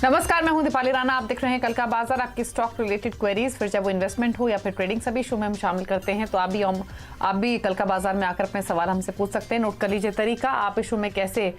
नमस्कार, मैं हूं दीपाली राणा। आप देख रहे हैं कल का बाजार। आपकी स्टॉक रिलेटेड क्वेरीज, फिर चाहे वो इन्वेस्टमेंट हो या फिर ट्रेडिंग, सभी शो में हम शामिल करते हैं। तो आप भी कल का बाजार में आकर अपने सवाल हमसे पूछ सकते हैं। नोट कर लीजिए तरीका, आप इस शो में कैसे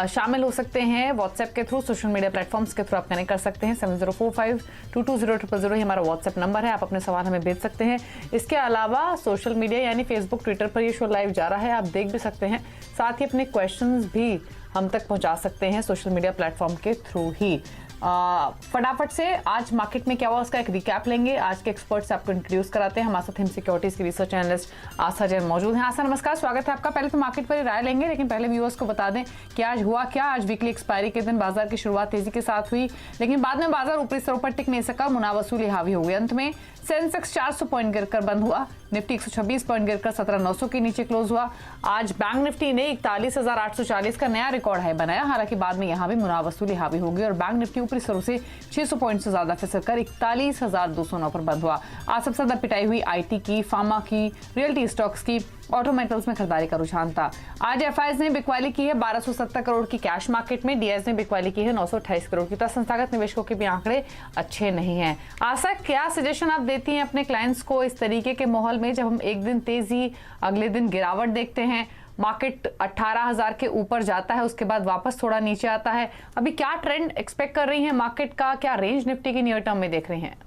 शामिल हो सकते हैं। व्हाट्सएप के थ्रू, सोशल मीडिया प्लेटफॉर्म्स के थ्रू आप कनेक्ट कर सकते हैं। 7045220000 ये हमारा व्हाट्सएप नंबर है। आप अपने सवाल हमें भेज सकते हैं। इसके अलावा सोशल मीडिया यानी फेसबुक, ट्विटर पर ये शो लाइव जा रहा है, आप देख भी सकते हैं। साथ ही अपने क्वेश्चंस भी हम तक पहुंचा सकते हैं सोशल मीडिया प्लेटफॉर्म के थ्रू ही। फटाफट से आज मार्केट में क्या हुआ उसका एक रिकैप लेंगे। आज के एक्सपर्ट्स आपको इंट्रोड्यूस कराते हैं। हमारे साथ हिम सिक्योरिटीज की रिसर्च एनालिस्ट आशा जैन मौजूद हैं। आशा, नमस्कार, स्वागत है आपका। पहले तो मार्केट पर राय लेंगे, लेकिन पहले व्यूअर्स को बता दें कि आज हुआ क्या। आज वीकली एक्सपायरी के दिन बाजार की शुरुआत तेजी के साथ हुई, लेकिन बाद में बाजार ऊपरी स्तरों पर टिक नहीं सका, मुनावसूली हावी हो गई। अंत में सेंसेक्स 400 पॉइंट गिरकर बंद हुआ। निफ्टी 126 पॉइंट गिरकर 17,900 के नीचे क्लोज हुआ। आज बैंक निफ्टी ने 41,840 का नया रिकॉर्ड हाई बनाया। हालांकि बाद में यहां भी मुनावसूली हावी हो गई और बैंक निफ्टी ऊपरी स्तरों से 600 पॉइंट से ज्यादा फिसलकर 41,209 पर बंद हुआ। आज सबसे ज्यादा पिटाई हुई आईटी की, फार्मा की, रियल्टी स्टॉक्स की, ऑटोमेटल्स में खरीदारी का रुझान था। आज एफआईज ने बिकवाली की है 1270 करोड़ की कैश मार्केट में। डीएस ने बिकवाली की है 928 करोड़ की। तो संस्थागत निवेशकों के भी आंकड़े अच्छे नहीं हैं। आशा, क्या सजेशन आप देती हैं अपने क्लाइंट्स को इस तरीके के माहौल में, जब हम एक दिन तेजी अगले दिन गिरावट देखते हैं, मार्केट 18,000 के ऊपर जाता है, उसके बाद वापस थोड़ा नीचे आता है। अभी क्या ट्रेंड एक्सपेक्ट कर रही हैं मार्केट का? क्या रेंज निफ्टी की नियर टर्म में देख रही हैं?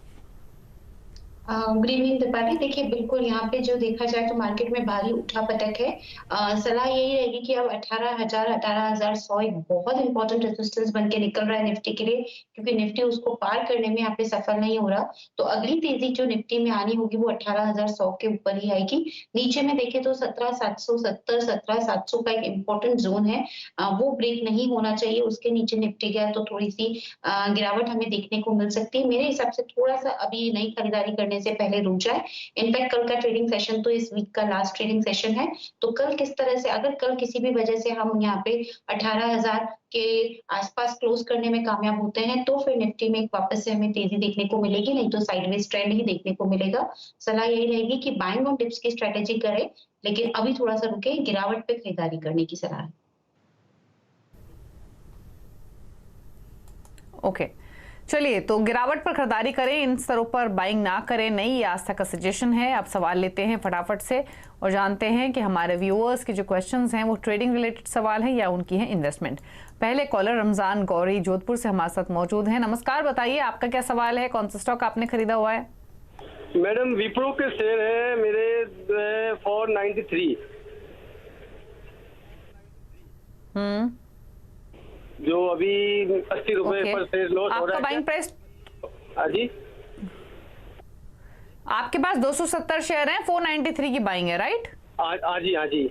Good evening Deepali. देखिए, बिल्कुल यहाँ पे जो देखा जाए तो मार्केट में भारी उठापटक है। सलाह यही रहेगी कि अब 18,000 18,100 एक बहुत इंपॉर्टेंट रेजिस्टेंस बन के निकल रहा है निफ्टी के लिए, क्योंकि निफ्टी उसको पार करने में यहाँ पे सफल नहीं हो रहा। तो अगली तेजी जो निफ्टी में आनी होगी वो 18,100 के ऊपर ही आएगी। नीचे में देखे तो 17,770 17,700 का एक इम्पोर्टेंट जोन है, वो ब्रेक नहीं होना चाहिए। उसके नीचे निफ्टी गया तो थोड़ी सी गिरावट हमें देखने को मिल सकती है। मेरे हिसाब से थोड़ा सा अभी नई खरीदारी करने से पहले रुक जाए। इनफैक्ट कल का ट्रेडिंग सेशन तो इस वीक का लास्ट ट्रेडिंग सेशन है, तो कल किस तरह से, अगर कल किसी भी वजह से हम यहाँ पे 18,000 के आसपास क्लोज करने में कामयाब होते हैं तो फिर निफ्टी में एक वापस से हमें तेजी देखने को मिलेगी, नहीं तो साइडवेज ट्रेंड ही देखने को मिलेगा। सलाह यही रहेगी कि बाइंग ऑन डिप्स की स्ट्रेटेजी करें, लेकिन अभी थोड़ा सा रुके, गिरावट पे खरीदारी करने की सलाह है। ओके, चलिए, तो गिरावट पर खरीदारी करें, इन स्तरों पर बाइंग ना करें, नहीं, ये आस्था का सजेशन है। आप सवाल लेते हैं फटाफट से और जानते हैं कि हमारे व्यूअर्स के जो क्वेश्चंस हैं वो ट्रेडिंग रिलेटेड सवाल हैं या उनकी है इन्वेस्टमेंट। पहले कॉलर रमजान गौरी जोधपुर से हमारे साथ मौजूद हैं। नमस्कार, बताइए आपका क्या सवाल है, कौन सा स्टॉक आपने खरीदा हुआ है? मैडम, विप्रो के शेयर है मेरे 493। जो अभी 80 रुपए पर शेयर लॉस हो रहा है। आपका बाइंग प्राइस? हाँ जी, आपके पास 270 शेयर हैं, 493 की बाइंग है, राइट? हाँ जी, हाँ जी।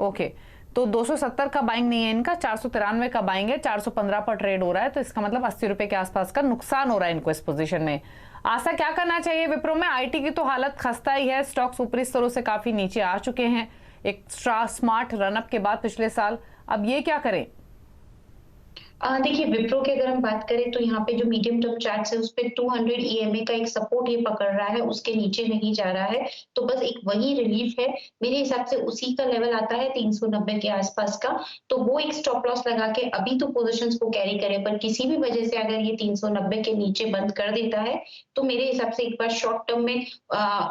ओके, तो 270 का बाइंग नहीं है इनका, 493 का बाइंग है। 415 पर ट्रेड हो रहा है, तो इसका मतलब 80 रुपए के आसपास का नुकसान हो रहा है इनको इस पोजीशन में। आशा, क्या करना चाहिए विप्रो में? आईटी की तो हालत खस्ता ही है, स्टॉक्स ऊपरी स्तरों से काफी नीचे आ चुके हैं एक स्मार्ट रनअप के बाद पिछले साल। अब ये क्या करें? देखिए, विप्रो की अगर हम बात करें तो यहाँ पे जो मीडियम टर्म चार्ट है उस पे 200 ईएमए का एक सपोर्ट ये पकड़ रहा है, उसके नीचे नहीं जा रहा है, तो बस एक वही रिलीफ है। मेरे हिसाब से उसी का लेवल आता है 390 के आसपास का, तो वो एक स्टॉप लॉस लगा के अभी तो पोजीशंस को कैरी करे, पर किसी भी वजह से अगर ये 390 के नीचे बंद कर देता है तो मेरे हिसाब से एक बार शॉर्ट टर्म में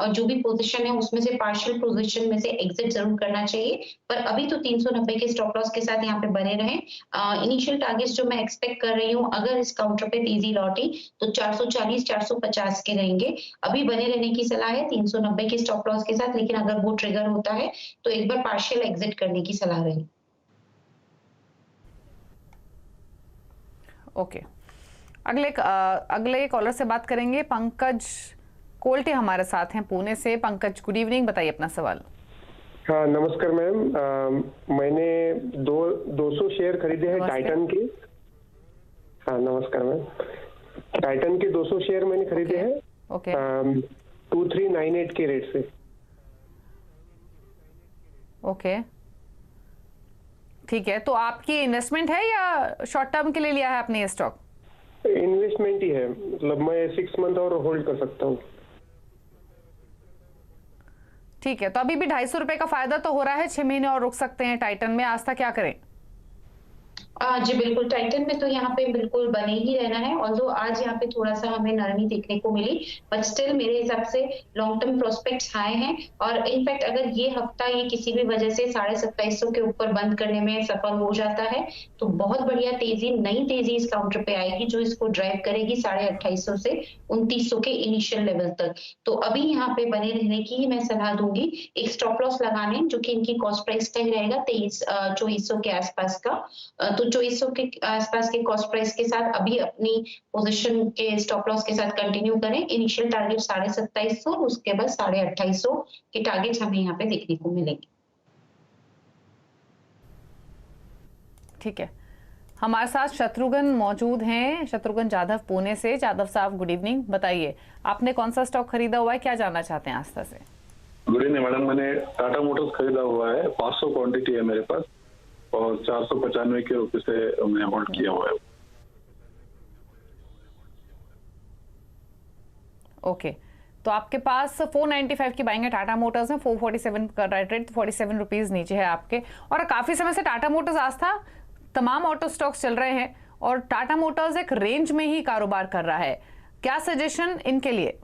जो भी पोजिशन है उसमें से पार्शियल पोजिशन में से एग्जिट जरूर करना चाहिए, पर अभी तो 390 के स्टॉप लॉस के साथ यहाँ पे बने रहें। इनिशियल टारगेट जो मैं एक्सपेक्ट कर रही हूँ, अगर इस काउंटर पे तेजी लौटी तो 440 450 के रहेंगे। अभी बने रहने की सलाह है 390 के स्टॉप लॉस के साथ, लेकिन अगर वो ट्रिगर होता है तो एक बार पार्शियल एग्जिट करने की सलाह रही। ओके, अगले कॉलर से बात करेंगे। पंकज कोल्टे हमारे साथ हैं पुणे से। पंकज, गुड इवनिंग, बताइए अपना सवाल। हाँ, नमस्कार मैम। मैंने 200 शेयर खरीदे हैं टाइटन के। हाँ, नमस्कार मैम। टाइटन के 200 शेयर मैंने खरीदे हैं। ओके, 2398 के रेट से। ओके, ठीक है। तो आपकी इन्वेस्टमेंट है या शॉर्ट टर्म के लिए लिया है आपने ये स्टॉक? इन्वेस्टमेंट ही है, मतलब मैं 6 मंथ और होल्ड कर सकता हूँ। ठीक है, तो अभी भी 250 रुपए का फायदा तो हो रहा है, 6 महीने और रुक सकते हैं टाइटन में। आस्था, क्या करें? जी बिल्कुल, टाइटन में तो यहाँ पे बिल्कुल बने ही रहना है। ऑल्दो आज यहाँ पे थोड़ा-सा हमें नरमी देखने को मिली, बट स्टिल मेरे हिसाब से लॉन्ग टर्म प्रोस्पेक्ट्स हाई हैं और इनफैक्ट अगर ये हफ्ता ये किसी भी वजह से 2750 के ऊपर बंद करने में सफल हो जाता है, तो बहुत बढ़िया तेज़ी, नई तेज़ी इस काउंटर पे आएगी जो इसको ड्राइव करेगी 2850 से 2900 के इनिशियल लेवल तक। तो अभी यहाँ पे बने रहने की ही मैं सलाह दूँगी। एक स्टॉप लॉस लगाने जो कि इनकी कॉस्ट प्राइस टैग रहेगा 2400 के आसपास का। तो 2400 के आसपास के कॉस्ट प्राइस के साथ अभी अपनी पोजीशन के स्टॉप लॉस के साथ कंटिन्यू करें। इनिशियल टारगेट 2750, उसके बाद 2850 के टारगेट्स हमें यहाँ पे देखने को मिलेंगे। ठीक है, हमारे साथ शत्रुघ्न मौजूद हैं, शत्रुघ्न जाधव पुणे से। जाधव साहब गुड इवनिंग, बताइए आपने कौन सा स्टॉक खरीदा हुआ है, क्या जानना चाहते हैं आस्था से? गुड इवनिंग मैडम, मैंने टाटा मोटर्स खरीदा हुआ है, 500 क्वांटिटी है मेरे पास और 495 के रुपए से मैंने होल्ड किया हुआ है। ओके, तो आपके पास 495 की बाइंग है टाटा मोटर्स में, 447 कर रहा है ट्रेड, 47 रुपीज नीचे है आपके। और काफी समय से टाटा मोटर्स आस्था तमाम ऑटो स्टॉक्स चल रहे हैं और टाटा मोटर्स एक रेंज में ही कारोबार कर रहा है, क्या सजेशन इनके लिए?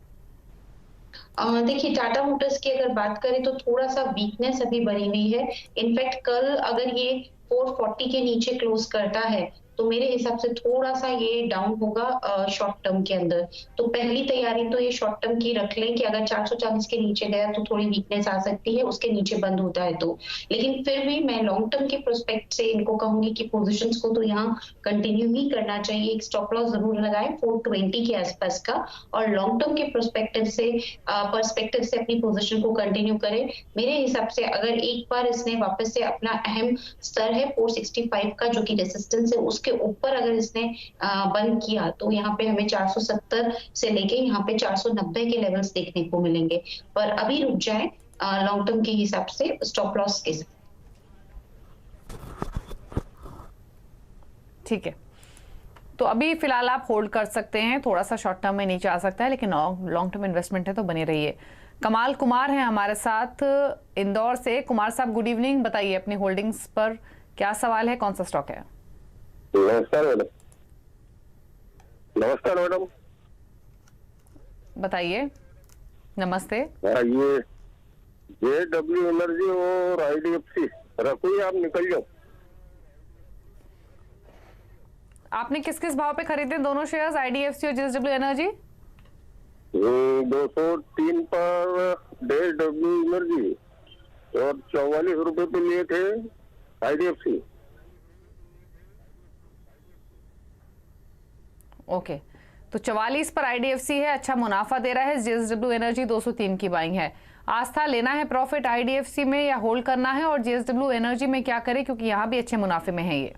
देखिए टाटा मोटर्स की अगर बात करें तो थोड़ा सा वीकनेस अभी बनी हुई है। इनफैक्ट कल अगर ये 440 के नीचे क्लोज करता है तो मेरे हिसाब से थोड़ा सा ये डाउन होगा शॉर्ट टर्म के अंदर। तो पहली तैयारी तो ये शॉर्ट टर्म की रख लें कि अगर 440 के नीचे गया तो थोड़ी वीकनेस आ सकती है, उसके नीचे बंद होता है तो। लेकिन फिर भी मैं लॉन्ग टर्म के प्रोस्पेक्ट से इनको कहूंगी कि पोजीशंस को तो यहाँ कंटिन्यू ही करना चाहिए। एक स्टॉप लॉस जरूर लगाएं 420 के आसपास का और लॉन्ग टर्म के पर्सपेक्टिव से अपनी पोजीशन को कंटिन्यू करें। मेरे हिसाब से अगर एक बार इसने वापस से अपना अहम स्तर है 465 का जो कि रेसिस्टेंस है, उसके ऊपर अगर इसने बंद किया तो यहाँ पे हमें 470 से लेके यहाँ पे 490 के लेवल्स देखने को मिलेंगे। पर अभी रुक जाए लॉन्ग टर्म के हिसाब से स्टॉप लॉस के साथ। ठीक है, तो अभी फिलहाल आप होल्ड कर सकते हैं, थोड़ा सा शॉर्ट टर्म में नीचे आ सकता है लेकिन लॉन्ग टर्म इन्वेस्टमेंट है तो बने रहिए। कमाल कुमार हैं हमारे साथ इंदौर से। कुमार साहब गुड इवनिंग, बताइए अपनी होल्डिंग्स पर क्या सवाल है, कौन सा स्टॉक है? नमस्कार मैडम। नमस्कार मैडम, बताइए। नमस्ते। ये JW एनर्जी और IDFC रखो, आप निकल जाओ। आपने किस किस भाव पे खरीदे दोनों शेयर्स, IDFC और JSW एनर्जी? 203 पर JW एनर्जी और 44 रुपए पे लिए थे IDFC। ओके, तो 44 पर IDFC है, अच्छा मुनाफा दे रहा है। JSW एनर्जी 203 की बाइंग है। आस्था लेना है प्रॉफिट IDFC में या होल्ड करना है, और JSW एनर्जी में क्या करें क्योंकि यहाँ भी अच्छे मुनाफे में है ये?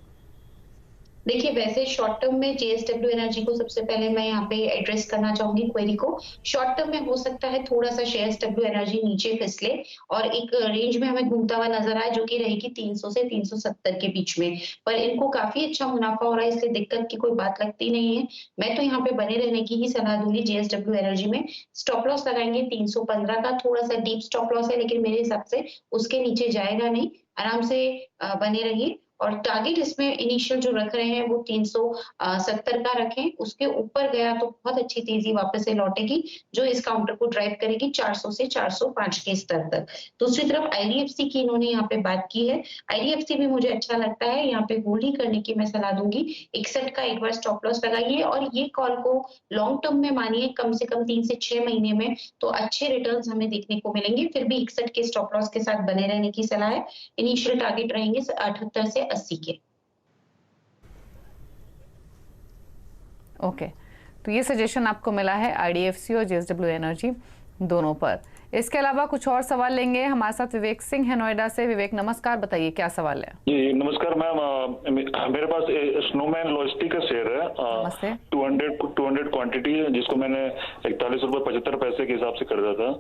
देखिए वैसे शॉर्ट टर्म में JSW एनर्जी को सबसे पहले मैं यहाँ पे एड्रेस करना चाहूंगी क्वेरी को। शॉर्ट टर्म में हो सकता है थोड़ा सा JSW एनर्जी नीचे फिसले और एक रेंज में हमें घूमता हुआ नजर आए जो कि रहेगी 300 से 370 के बीच में। पर इनको काफी अच्छा मुनाफा हो रहा है, इसलिए दिक्कत की कोई बात लगती नहीं है। मैं तो यहाँ पे बने रहने की ही सलाह दूंगी JSW एनर्जी में। स्टॉप लॉस लगाएंगे 315 का, थोड़ा सा डीप स्टॉप लॉस है लेकिन मेरे हिसाब से उसके नीचे जाएगा नहीं, आराम से बने रहिए। और टारगेट इसमें इनिशियल जो रख रहे हैं वो 370 का रखें, उसके ऊपर गया तो बहुत अच्छी तेजी वापस से लौटेगी जो इस काउंटर को ड्राइव करेगी 400 से 405 के स्तर तक। दूसरी तरफ IDFC की इन्होंने यहाँ पे बात की है, IDFC भी मुझे अच्छा लगता है, यहाँ पे होल्ड ही करने की मैं सलाह दूंगी। 61 का एक बार स्टॉप लॉस लगाइए और ये कॉल को लॉन्ग टर्म में मानिए कम से कम 3 से 6 महीने में तो अच्छे रिटर्न्स हमें देखने को मिलेंगे। फिर भी 61 के स्टॉप लॉस के साथ बने रहने की सलाह है। इनिशियल टारगेट रहेंगे 78 से 80 के। ओके, तो ये सजेशन आपको मिला है IDFC और JSW एनर्जी दोनों पर। इसके अलावा कुछ और सवाल लेंगे। हमारे साथ विवेक सिंह है नोएडा से। विवेक नमस्कार, बताइए क्या सवाल है? जी नमस्कार मैम, मेरे पास स्नोमैन लॉजिस्टिक का शेयर है 200 क्वांटिटी, जिसको मैंने 41 रुपए 75 पैसे के हिसाब से खरीदा था।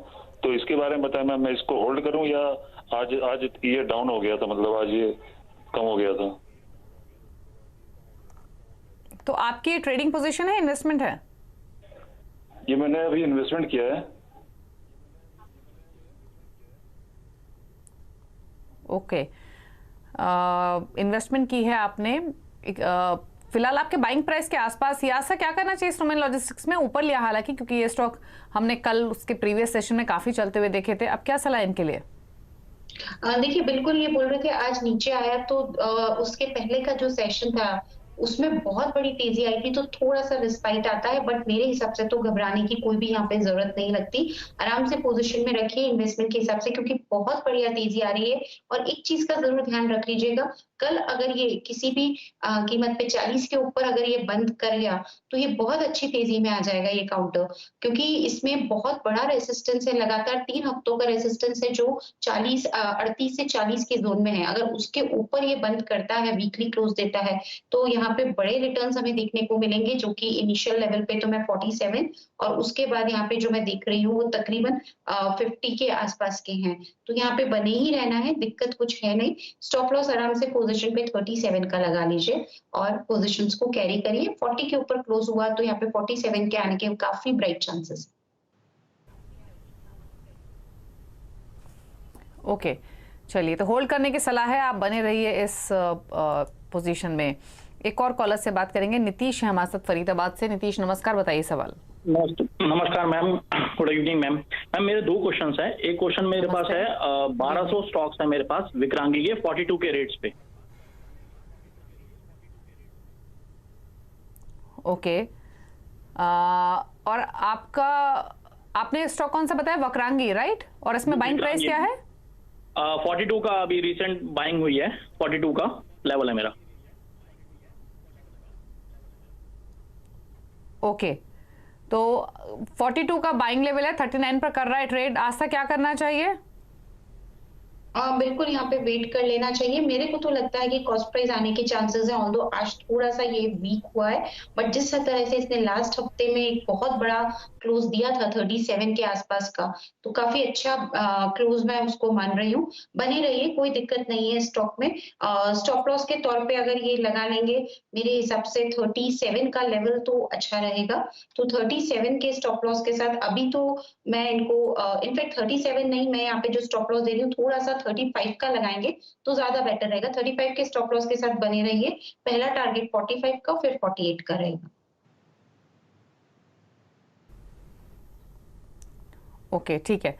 तो इसके बारे में बताया मैम, मैं इसको होल्ड करूं या आज ये डाउन हो गया था, मतलब आज ये कम हो गया था? तो आपकी ट्रेडिंग पोजीशन है, इन्वेस्टमेंट है? ये मैंने अभी इन्वेस्टमेंट किया है। ओके, इन्वेस्टमेंट की है आपने। फिलहाल आपके बाइंग प्राइस के आसपास या ऐसा क्या करना चाहिए स्नोमैन लॉजिस्टिक्स में? ऊपर लिया हालांकि, क्योंकि ये स्टॉक हमने कल उसके प्रीवियस सेशन में काफी चलते हुए देखे थे। अब क्या सलाह इनके लिए? देखिए बिल्कुल ये बोल रहे थे आज नीचे आया तो उसके पहले का जो सेशन था उसमें बहुत बड़ी तेजी आई थी तो थोड़ा सा रिस्पाइट आता है, बट मेरे हिसाब से तो घबराने की कोई भी यहाँ पे जरूरत नहीं लगती। आराम से पोजीशन में रखिए इन्वेस्टमेंट के हिसाब से, क्योंकि बहुत बढ़िया तेजी आ रही है। और एक चीज का जरूर ध्यान रख लीजिएगा, कल अगर ये किसी भी कीमत पे 40 के ऊपर अगर ये बंद कर गया तो ये बहुत अच्छी तेजी में आ जाएगा ये काउंटर, क्योंकि इसमें बहुत बड़ा रेसिस्टेंस है, लगातार 3 हफ्तों का रेसिस्टेंस है जो 38 से 40 के जोन में है। अगर उसके ऊपर ये बंद करता है, वीकली क्लोज देता है, तो यहाँ पे बड़े रिटर्न्स हमें देखने को मिलेंगे, जो कि इनिशियल लेवल पे तो मैं 47 और उसके बाद यहाँ पे जो मैं देख रही हूँ वो तकरीबन 50 के आसपास के हैं। तो यहाँ पे बने ही रहना है, दिक्कत कुछ है नहीं। स्टॉप लॉस आराम से पोजीशन पे 37 का लगा लीजिए और पोजीशंस को कैरी करिए। 40 के ऊपर क्लोज हुआ तो यहाँ पे 47 के आने के काफी ब्राइट चांसेस। ओके, चलिए, तो होल्ड करने की सलाह है, आप बने रहिए इस पोजीशन में। एक और कॉलर से बात करेंगे, नीतीश है हमारे साथ फरीदाबाद से। नीतीश नमस्कार, बताइए सवाल। नमस्कार ma'am, good evening ma'am. Ma'am मेरे 2 क्वेश्चंस हैं। एक क्वेश्चन मेरे पास है 1200 स्टॉक्स है मेरे पास विकरांगी के 42 के रेट्स पे। ओके, और आपने स्टॉक कौन सा बताया? वक्रांगी, राइट? और इसमें बाइंग प्राइस क्या है? 42 का अभी रिसेंट बाइंग हुई है, 42 का लेवल है मेरा। ओके, तो 42 का बाइंग लेवल है, 39 पर कर रहा है ट्रेड। आज तक क्या करना चाहिए? बिल्कुल यहाँ पे वेट कर लेना चाहिए। मेरे को तो लगता है कि कॉस्ट प्राइस आने के चांसेस है, ऑल्दो आज थोड़ा सा ये वीक हुआ है, बट जिस तरह से इसने लास्ट हफ्ते में एक बहुत बड़ा क्लोज दिया था 37 के आसपास का, तो काफी अच्छा क्लोज मैं उसको मान रही हूँ। बने रहिए, कोई दिक्कत नहीं है स्टॉक में। स्टॉप लॉस के तौर पे अगर ये लगा लेंगे मेरे हिसाब से 37 का लेवल तो अच्छा रहेगा। तो 37 के स्टॉप लॉस के साथ अभी तो मैं इनको इनफैक्ट 37 नहीं, मैं यहाँ पे जो स्टॉप लॉस दे रही हूँ थोड़ा सा 35 का लगाएंगे तो ज्यादा बेटर रहेगा। 35 के स्टॉप लॉस के साथ बने रहिए। पहला टारगेट 45 का, फिर 48 का रहेगा। ओके, ठीक है,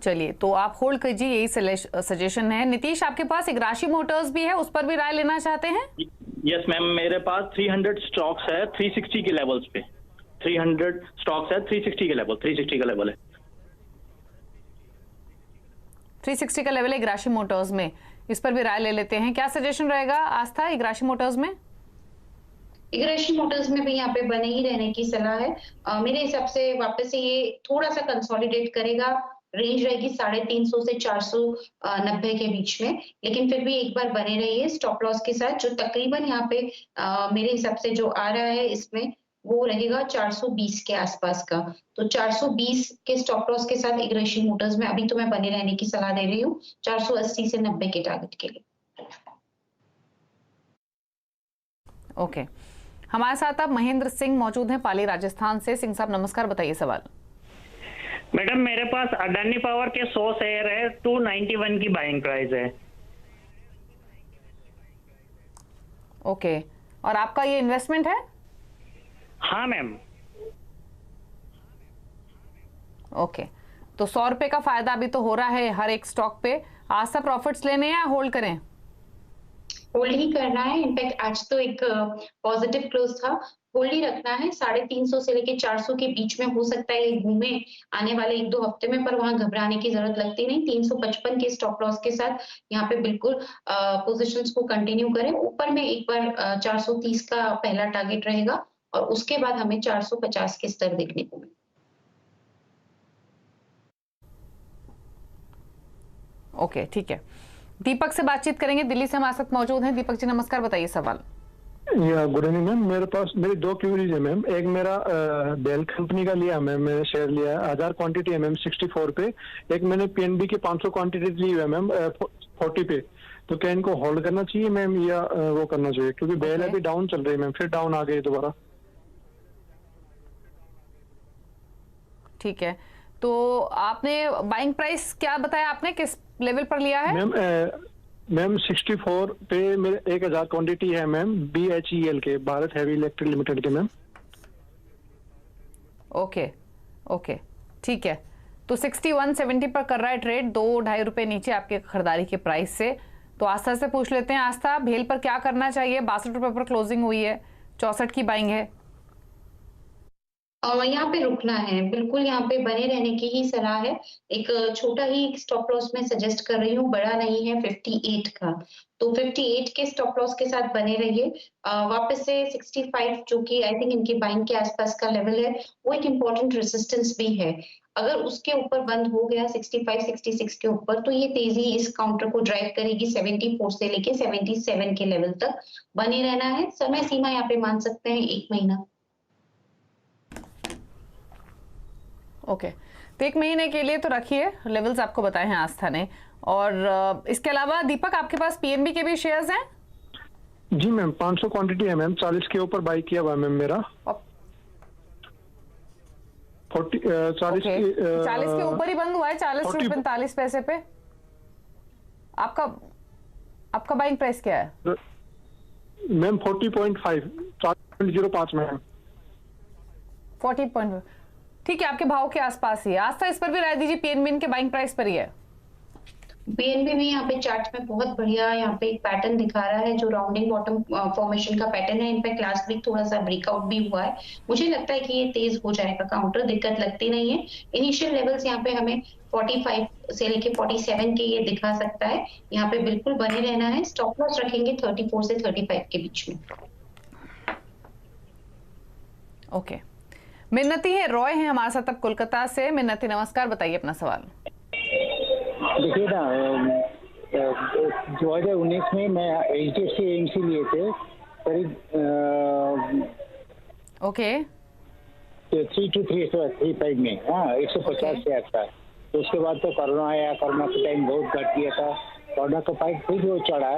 चलिए, तो आप होल्ड कीजिए, यही सजेशन है। नीतीश, आपके पास एक राशि मोटर्स भी है, उस पर भी राय लेना चाहते हैं? यस मैम, मेरे पास 300 स्टॉक्स है 360 के लेवल्स पे। 300 स्टॉक्स है 360 के लेवल, 360 का लेवल है। 360 का लेवल है इग्राशी मोटर्स में, इस पर भी राय ले लेते हैं। क्या सजेशन रहेगा आस्था इग्राशी मोटर्स में? इग्राशी मोटर्स में भी यहाँ पे बने ही रहने की सलाह है। मेरे हिसाब से वापस से ये थोड़ा सा कंसोलिडेट करेगा, रेंज रहेगी 350 से 490 के बीच में, लेकिन फिर भी एक बार बने रहिए स्टॉप लॉस के साथ, जो तकरीबन यहाँ पे मेरे हिसाब से जो आ रहा है इसमें वो रहेगा 420 के आसपास का। तो 420 के स्टॉप लॉस के साथ इग्राशी मोटर्स में अभी तो मैं बने रहने की सलाह दे रही हूँ 480 से 90 के टारगेट के लिए। ओके, हमारे साथ अब महेंद्र सिंह मौजूद हैं पाली राजस्थान से। सिंह साहब नमस्कार, बताइए सवाल। मैडम मेरे पास अडानी पावर के 100 शेयर है, 291 की बाइंग प्राइस है। ओके, और आपका ये इन्वेस्टमेंट है? हाँ मैम। ओके, तो 100 रुपए का फायदा अभी तो हो रहा है हर एक स्टॉक पे। आज तक प्रॉफिट्स लेने हैं या होल्ड करें? होल्ड ही करना है। इनफैक्ट आज तो एक पॉजिटिव क्लोज था, होल्ड ही रखना है। 350 से लेके 400 के बीच में हो सकता है ये घूमे आने वाले 1-2 हफ्ते में, पर वहां घबराने की जरूरत लगती नहीं। 355 के स्टॉप लॉस के साथ यहाँ पे बिल्कुल पोजीशंस को कंटिन्यू करें। ऊपर में एक बार 430 का पहला टारगेट रहेगा और उसके बाद हमें 450 के स्तर देखने को मिले। ओके, ठीक है, दीपक से बातचीत करेंगे, दिल्ली से हमारे साथ मौजूद हैं। दीपक जी नमस्कार, बताइए सवाल। या गुड इवनिंग मैम, मेरे पास मेरी 2 क्वेरीज है मैम। एक मेरा डेल कंपनी का लिया मैम, मैंने शेयर लिया है 1000 क्वांटिटी है मैम 64 पे। एक मैंने पीएनबी की 500 क्वांटिटी ली है मैम 40 पे। तो क्या इनको होल्ड करना चाहिए मैम या वो करना चाहिए, क्योंकि बेल अभी डाउन चल रही है मैम, फिर डाउन आ गई दोबारा। ठीक है, तो आपने बाइंग प्राइस क्या बताया, आपने किस लेवल पर लिया है? मैम मैम 64 पे मेरे 1000 क्वांटिटी है मैम, BHEL के, भारत हैवी इलेक्ट्रिक लिमिटेड के मैम। ओके ओके ठीक है, तो 61.70 पर कर रहा है ट्रेड, 2-2.5 रुपए नीचे आपके खरीदारी के प्राइस से। तो आस्था से पूछ लेते हैं, आस्था भेल पर क्या करना चाहिए? 62 रुपए पर क्लोजिंग हुई है, 64 की बाइंग है। यहाँ पे रुकना है, बिल्कुल यहाँ पे बने रहने की ही सलाह है। एक छोटा ही स्टॉप लॉस में सजेस्ट कर रही हूँ, बड़ा नहीं है, 58 का। तो 58 के स्टॉप लॉस के साथ बने रहिए। वापस से 65 जो कि आई थिंक इनकी बाइंग के आसपास का लेवल है, वो एक इम्पोर्टेंट रेजिस्टेंस भी है। अगर उसके ऊपर बंद हो गया 65-66 के ऊपर, तो ये तेजी इस काउंटर को ड्राइव करेगी 74 से लेके 77 के लेवल तक बने रहना है। समय सीमा यहाँ पे मान सकते हैं 1 महीना। ओके तो 1 महीने के लिए तो रखिए, लेवल्स आपको बताए हैं आस्था ने। और इसके अलावा दीपक, आपके पास पीएनबी के भी शेयर्स हैं? जी मैम, 500 क्वांटिटी है मैम, 40 के ऊपर बाई किया हुआ मैम मेरा। 40 के ऊपर ही बंद हुआ है, 40 रुपए 45 पैसे पे। आपका बाइंग प्राइस क्या है मैम? 40.5, 40.05 मैम। 40. ठीक है, आपके भाव के आसपास ही है। आस्था इस पर भी राय दीजिए, पीएनबी के बाइंग प्राइस पर ही है। पीएनबी भी यहाँ पे चार्ट में बहुत बढ़िया यहाँ पे एक पैटर्न दिखा रहा है, जो राउंडिंग बॉटम फॉर्मेशन का पैटर्न है। इनफैक्ट लास्ट वीक थोड़ा सा ब्रेकआउट भी हुआ है। मुझे लगता है कि ये तेज हो जाएगा काउंटर, दिक्कत लगती नहीं है। इनिशियल लेवल्स यहाँ पे हमें 45 से लेके 47 के ये दिखा सकता है। यहाँ पे बिल्कुल बने रहना है। स्टॉप लॉस रखेंगे 34 से 35 के बीच में। ओके, मिन्नती है रॉय है हमारे साथ अब कोलकाता से। मिन्नती नमस्कार, बताइए अपना सवाल। देखिए ना, 2019 में मैं HDFC AMC लिए थे करीब ओके 3 to 3.35 में, हाँ 150 शेयर था। तो उसके बाद तो कोरोना आया, कोरोना के टाइम बहुत घट गया था, कोरोना का फाइट फिर वो चढ़ा,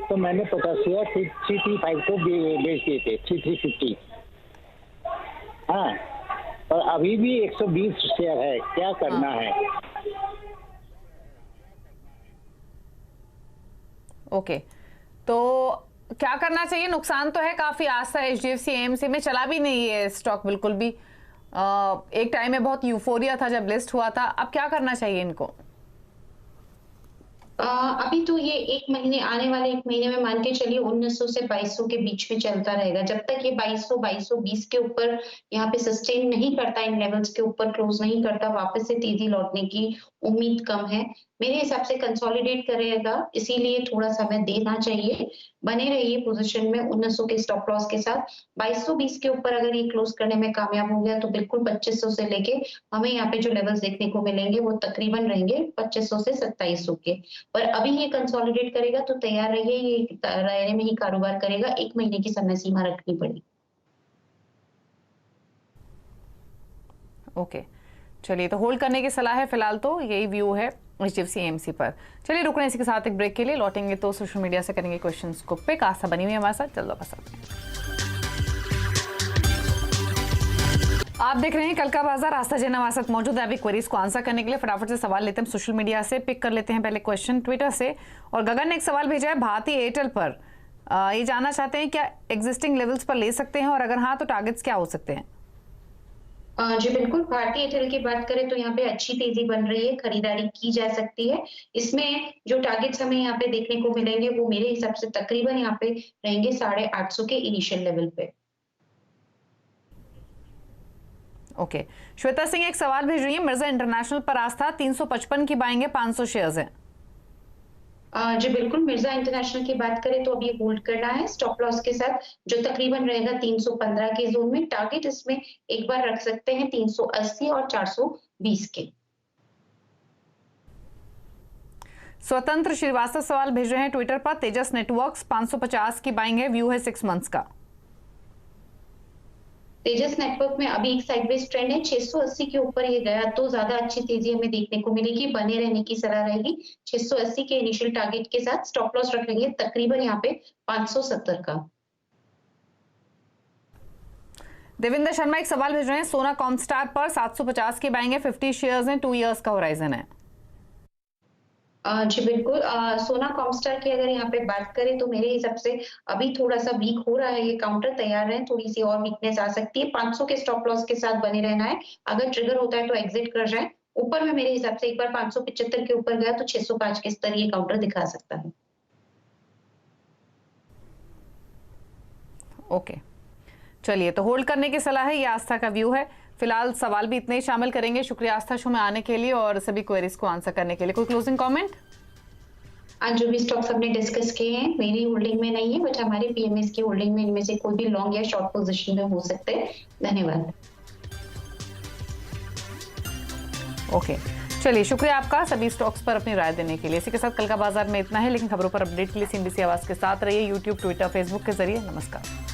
तो मैंने 50 शेयर 335 को बेच दिए थे, 3350। हाँ, और अभी भी 120 शेयर है, क्या करना है? ओके तो क्या करना चाहिए? नुकसान तो है काफी। आस्था HDFC AMC में चला भी नहीं है स्टॉक बिल्कुल भी। एक टाइम में बहुत यूफोरिया था जब लिस्ट हुआ था। अब क्या करना चाहिए इनको? अभी तो ये 1 महीने, आने वाले 1 महीने में मान के चलिए 1900 से 2200 के बीच में चलता रहेगा। जब तक ये 2200-2220 के ऊपर यहाँ पे सस्टेन नहीं करता, इन लेवल्स के ऊपर क्लोज नहीं करता, वापस से तेजी लौटने की उम्मीद कम है। मेरे हिसाब से कंसोलिडेट करेगा, इसीलिए थोड़ा समय देना चाहिए। बने रहिए पोजीशन में 1900 के स्टॉप लॉस के साथ। 2220 के ऊपर अगर ये क्लोज करने में कामयाब हो गया तो बिल्कुल 2500 से लेके हमें यहाँ पे जो लेवल्स देखने को मिलेंगे वो तकरीबन रहेंगे 2500 से 2700 के। पर अभी ये कंसोलिडेट करेगा तो तैयार रहिए, ये दायरे में ही कारोबार करेगा। 1 महीने की समय सीमा रखनी पड़ेगी। ओके चलिए, तो होल्ड करने की सलाह है फिलहाल, तो यही व्यू है HDFC AMC पर। चलिए रुकने इसी के साथ एक ब्रेक के लिए, लौटेंगे तो सोशल मीडिया से करेंगे क्वेश्चंस को पिक। आस्था बनी हुई हमारे साथ, जल्द वापस आते हैं। आप देख रहे हैं कल का बाजार। आस्था जैन हमारे साथ मौजूद है। अभी क्वेरीज को आंसर करने के लिए फटाफट से सवाल लेते हैं सोशल मीडिया से। पिक कर लेते हैं पहले क्वेश्चन ट्विटर से। और गगन ने एक सवाल भेजा है भारती एयरटेल पर। ये जानना चाहते हैं क्या एग्जिस्टिंग लेवल्स पर ले सकते हैं, और अगर हाँ तो टारगेट्स क्या हो सकते हैं? जी बिल्कुल, भारतीय एयरटेल की बात करें तो यहाँ पे अच्छी तेजी बन रही है, खरीदारी की जा सकती है। इसमें जो टारगेट्स हमें यहाँ पे देखने को मिलेंगे वो मेरे हिसाब से तकरीबन यहाँ पे रहेंगे 850 के इनिशियल लेवल पे। ओके, श्वेता सिंह एक सवाल भेज रही है। मिर्जा इंटरनेशनल पर आस्था 355 की बाइंग है, 500 शेयर्स हैं। जी बिल्कुल, मिर्जा इंटरनेशनल की बात करें तो अभी होल्ड करना है स्टॉप लॉस के साथ, जो तकरीबन रहेगा 315 के जोन में। टारगेट इसमें एक बार रख सकते हैं 380 और 420 के। स्वतंत्र श्रीवास्तव सवाल भेज रहे हैं ट्विटर पर। तेजस नेटवर्क्स 550 की बाइंग है, व्यू है 6 मंथ्स का। तेजस नेटवर्क में अभी एक साइडवेज ट्रेंड है, 680 के ऊपर ये गया तो ज्यादा अच्छी तेजी हमें देखने को मिलेगी। बने रहने की सलाह रहेगी 680 के इनिशियल टारगेट के साथ। स्टॉप लॉस रखेंगे तकरीबन यहाँ पे 570 का। देवेंद्र शर्मा एक सवाल भेज रहे हैं सोना कॉमस्टार पर 750 की बाइंग है, 50 शेयर्स हैं, 2 इयर्स का होराइजन है। जी बिल्कुल। सोना कॉमस्टार की अगर यहाँ पे बात करें तो मेरे हिसाब से अभी थोड़ा सा वीक हो रहा है, ये काउंटर तैयार है, थोड़ी सी और वीकनेस आ सकती है। 500 के स्टॉप लॉस के साथ बने रहना है, अगर ट्रिगर होता है तो एग्जिट कर जाए। ऊपर में मेरे हिसाब से एक बार 575 के ऊपर गया तो 605 के स्तर ये काउंटर दिखा सकता है। ओके, चलिए, तो होल्ड करने की सलाह है, ये आस्था का व्यू है। फिलहाल सवाल भी इतने ही शामिल करेंगे। शुक्रिया आस्था शो में आने के लिए और सभी क्वेरीज को आंसर करने के लिए। कोई क्लोजिंग कमेंट? आज जो भी स्टॉक्स हमने डिस्कस किए हैं मेरी होल्डिंग में नहीं है, बट हमारे पीएमएस की होल्डिंग में इनमें से कोई भी लॉन्ग या शॉर्ट पोजीशन में हो सकते हैं। धन्यवाद। ओके, चलिए, शुक्रिया आपका सभी स्टॉक्स पर अपनी राय देने के लिए। इसी के साथ कल का बाजार में इतना है, लेकिन खबरों पर अपडेट के लिए CNBC आवाज के साथ रहिए, यूट्यूब, ट्विटर, फेसबुक के जरिए। नमस्कार।